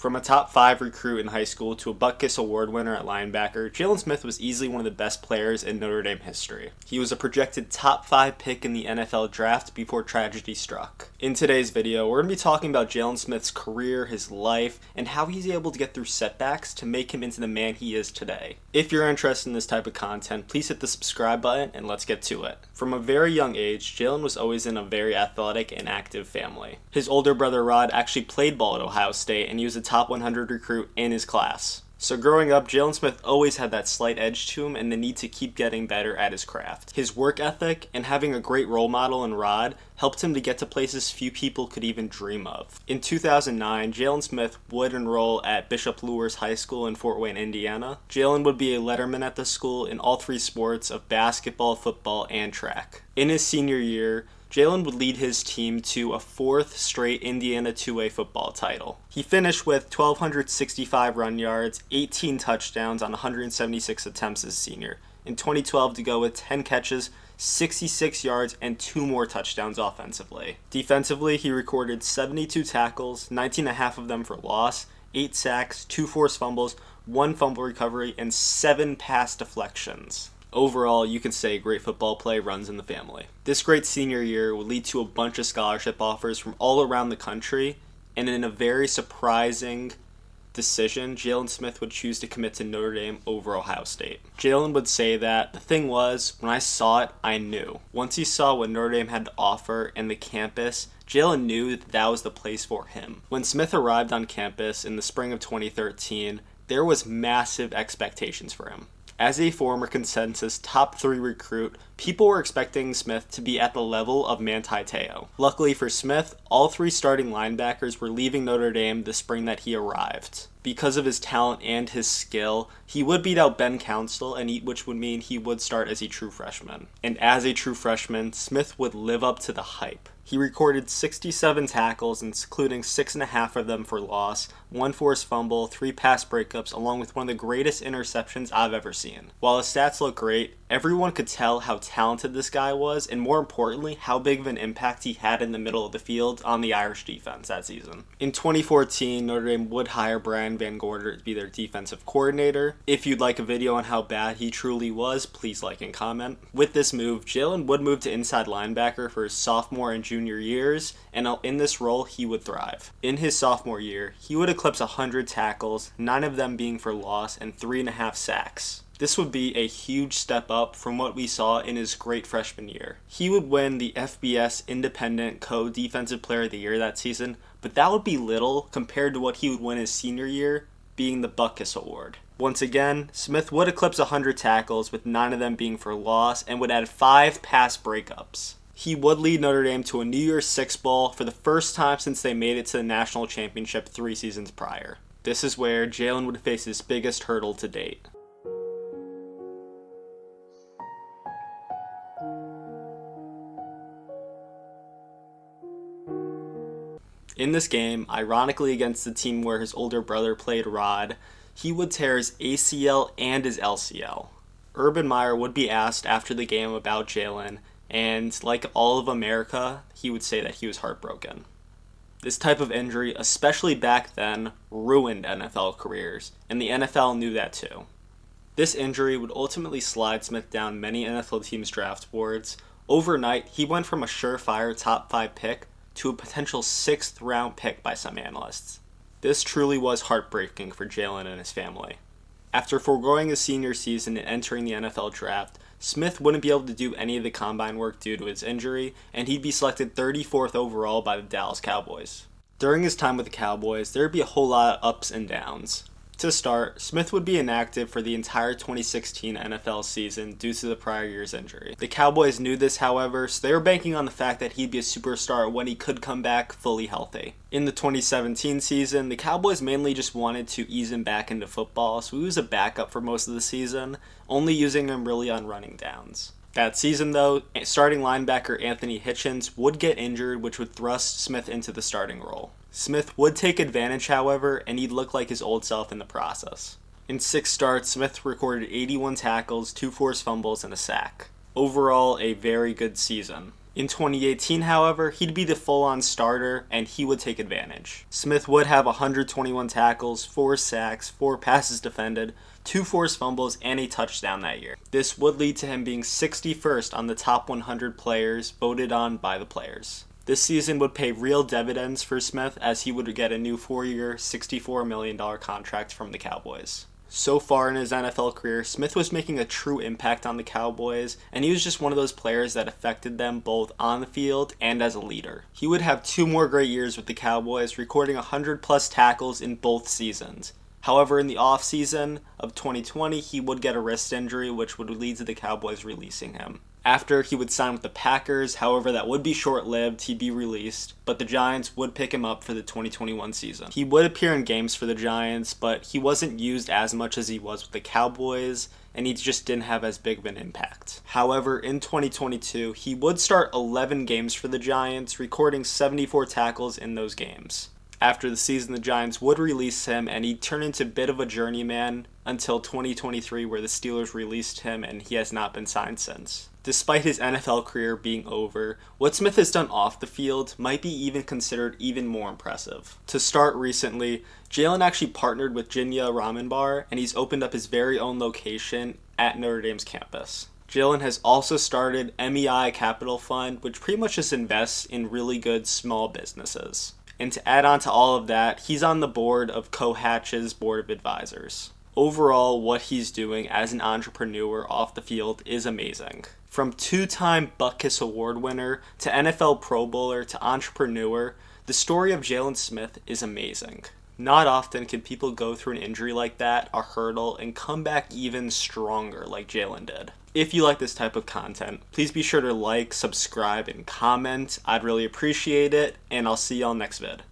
From a top 5 recruit in high school to a Butkus Award winner at linebacker, Jaylon Smith was easily one of the best players in Notre Dame history. He was a projected top 5 pick in the NFL draft before tragedy struck. In today's video, we're going to be talking about Jaylon Smith's career, his life, and how he's able to get through setbacks to make him into the man he is today. If you're interested in this type of content, please hit the subscribe button and let's get to it. From a very young age, Jaylon was always in a very athletic and active family. His older brother Rod actually played ball at Ohio State, and he was a top 100 recruit in his class. So growing up, Jaylon Smith always had that slight edge to him and the need to keep getting better at his craft. His work ethic and having a great role model in Rod helped him to get to places few people could even dream of. In 2009, Jaylon Smith would enroll at Bishop Luers High School in Fort Wayne, Indiana. Jaylon would be a letterman at the school in all 3 sports of basketball, football, and track. In his senior year, Jaylon would lead his team to a 4th straight Indiana 2A football title. He finished with 1,265 run yards, 18 touchdowns on 176 attempts as a senior. In 2012 to go with 10 catches, 66 yards, and 2 more touchdowns offensively. Defensively, he recorded 72 tackles, 19.5 of them for loss, 8 sacks, 2 forced fumbles, 1 fumble recovery, and 7 pass deflections. Overall, you can say great football play runs in the family. This great senior year would lead to a bunch of scholarship offers from all around the country, and in a very surprising decision, Jaylon Smith would choose to commit to Notre Dame over Ohio State. Jaylon would say that the thing was, when I saw it, I knew. Once he saw what Notre Dame had to offer and the campus, Jaylon knew that was the place for him. When Smith arrived on campus in the spring of 2013, there was massive expectations for him. As a former consensus top 3 recruit, people were expecting Smith to be at the level of Manti Te'o. Luckily for Smith, all 3 starting linebackers were leaving Notre Dame the spring that he arrived. Because of his talent and his skill, he would beat out Ben Council, which would mean he would start as a true freshman. And as a true freshman, Smith would live up to the hype. He recorded 67 tackles, including 6.5 of them for loss, 1 forced fumble, 3 pass breakups, along with one of the greatest interceptions I've ever seen. While his stats look great, everyone could tell how talented this guy was, and more importantly, how big of an impact he had in the middle of the field on the Irish defense that season. In 2014, Notre Dame would hire Brian Van Gorder to be their defensive coordinator. If you'd like a video on how bad he truly was, please like and comment. With this move, Jaylon would move to inside linebacker for his sophomore and junior years, and in this role, he would thrive. In his sophomore year, he would eclipse 100 tackles, 9 of them being for loss, and 3.5 sacks. This would be a huge step up from what we saw in his great freshman year. He would win the FBS Independent Co-Defensive Player of the Year that season, but that would be little compared to what he would win his senior year, being the Butkus Award. Once again, Smith would eclipse 100 tackles, with 9 of them being for loss, and would add 5 pass breakups. He would lead Notre Dame to a New Year's Six Bowl for the first time since they made it to the national championship 3 seasons prior. This is where Jaylon would face his biggest hurdle to date. In this game, ironically against the team where his older brother played Rod, he would tear his ACL and his LCL. Urban Meyer would be asked after the game about Jaylon, and like all of America, he would say that he was heartbroken. This type of injury, especially back then, ruined NFL careers, and the NFL knew that too. This injury would ultimately slide Smith down many NFL teams' draft boards. Overnight, he went from a surefire top 5 pick to a potential 6th round pick by some analysts. This truly was heartbreaking for Jaylon and his family. After foregoing his senior season and entering the NFL draft, Smith wouldn't be able to do any of the combine work due to his injury, and he'd be selected 34th overall by the Dallas Cowboys. During his time with the Cowboys, there would be a whole lot of ups and downs. To start, Smith would be inactive for the entire 2016 NFL season due to the prior year's injury. The Cowboys knew this, however, so they were banking on the fact that he'd be a superstar when he could come back fully healthy. In the 2017 season, the Cowboys mainly just wanted to ease him back into football, so he was a backup for most of the season, only using him really on running downs. That season, though, starting linebacker Anthony Hitchens would get injured, which would thrust Smith into the starting role. Smith would take advantage, however, and he'd look like his old self in the process. In 6 starts, Smith recorded 81 tackles, 2 forced fumbles, and a sack. Overall, a very good season. In 2018, however, he'd be the full-on starter, and he would take advantage. Smith would have 121 tackles, 4 sacks, 4 passes defended, 2 forced fumbles, and a touchdown that year. This would lead to him being 61st on the top 100 players voted on by the players. This season would pay real dividends for Smith, as he would get a new 4-year, $64 million contract from the Cowboys. So far in his NFL career, Smith was making a true impact on the Cowboys, and he was just one of those players that affected them both on the field and as a leader. He would have 2 more great years with the Cowboys, recording 100+ tackles in both seasons. However, in the offseason of 2020, he would get a wrist injury, which would lead to the Cowboys releasing him. After, he would sign with the Packers, however that would be short-lived, he'd be released, but the Giants would pick him up for the 2021 season. He would appear in games for the Giants, but he wasn't used as much as he was with the Cowboys, and he just didn't have as big of an impact. However, in 2022, he would start 11 games for the Giants, recording 74 tackles in those games. After the season, the Giants would release him, and he'd turn into a bit of a journeyman until 2023, where the Steelers released him, and he has not been signed since. Despite his NFL career being over, what Smith has done off the field might be even considered even more impressive. To start recently, Jaylon actually partnered with Jinya Ramen Bar, and he's opened up his very own location at Notre Dame's campus. Jaylon has also started MEI Capital Fund, which pretty much just invests in really good small businesses. And to add on to all of that, he's on the board of Cohatch's board of advisors. Overall, what he's doing as an entrepreneur off the field is amazing. From 2-time Butkus Award winner to NFL Pro Bowler to entrepreneur, the story of Jaylon Smith is amazing. Not often can people go through an injury like that, a hurdle, and come back even stronger like Jaylon did. If you like this type of content, please be sure to like, subscribe, and comment. I'd really appreciate it, and I'll see y'all next vid.